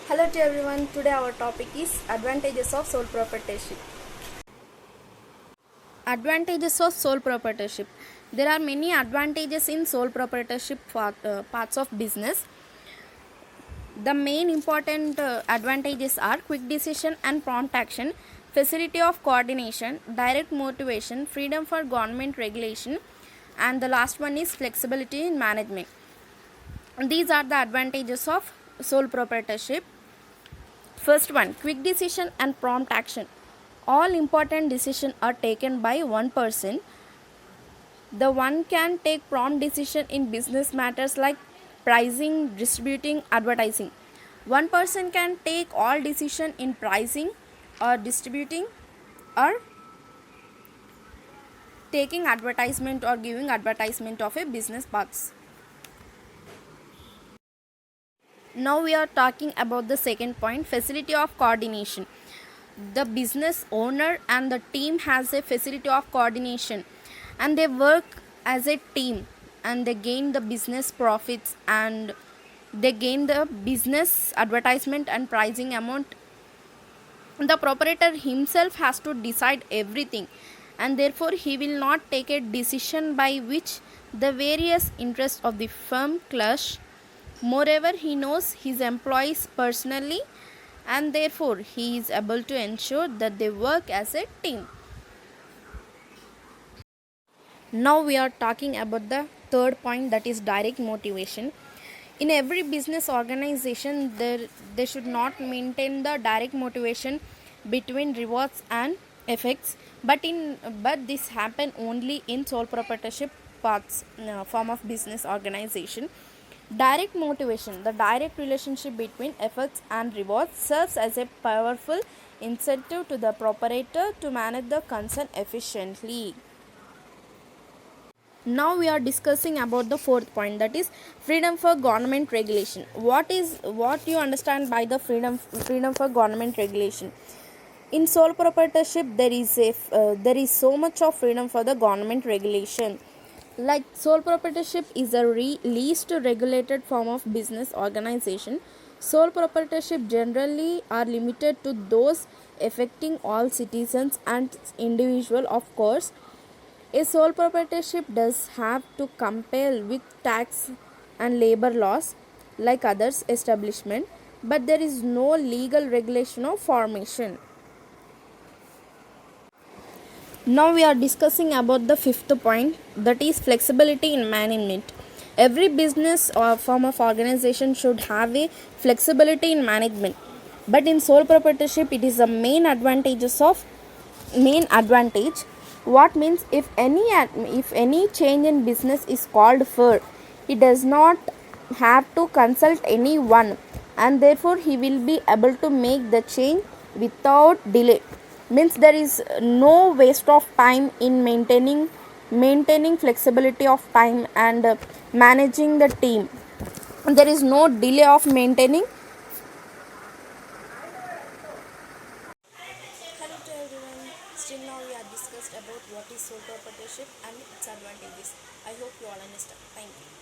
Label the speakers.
Speaker 1: Hello to everyone. Today our topic is advantages of sole proprietorship. Advantages of sole proprietorship. There are many advantages in sole proprietorship parts of business. The main important advantages are quick decision and prompt action, facility of coordination, direct motivation, freedom for government regulation, and the last one is flexibility in management. These are the advantages of sole proprietorship. First one, quick decision and prompt action. All important decisions are taken by one person. The one can take prompt decision in business matters like pricing, distributing, advertising. One person can take all decision in pricing or distributing or taking advertisement or giving advertisement of a business parts. Now we are talking about the second point, facility of coordination. The business owner and the team has a facility of coordination and they work as a team and they gain the business profits and they gain the business advertisement and pricing amount. The proprietor himself has to decide everything and therefore he will not take a decision by which the various interests of the firm clash. Moreover, he knows his employees personally and therefore he is able to ensure that they work as a team. Now we are talking about the third point, that is direct motivation. In every business organization they should not maintain the direct motivation between rewards and effects, but this happen only in sole proprietorship parts form of business organization. Direct motivation, the direct relationship between efforts and rewards, serves as a powerful incentive to the proprietor to manage the concern efficiently. Now we are discussing about the fourth point, that is freedom for government regulation. What you understand by the freedom for government regulation? In sole proprietorship there is so much of freedom for the government regulation. Like sole proprietorship is the least regulated form of business organization. Sole proprietorship generally are limited to those affecting all citizens and individual. Of course, a sole proprietorship does have to comply with tax and labor laws like others establishment, but there is no legal regulation of formation. Now we are discussing about the fifth point, that is flexibility in management. Every business or form of organization should have a flexibility in management, but in sole proprietorship it is a main advantage. What means if any change in business is called for, he does not have to consult anyone and therefore he will be able to make the change without delay. Means there is no waste of time in maintaining flexibility of time and managing the team. There is no delay of maintaining. Hello to everyone. Still now we have discussed about what is sole proprietorship and its advantages. I hope you all understand. Thank you.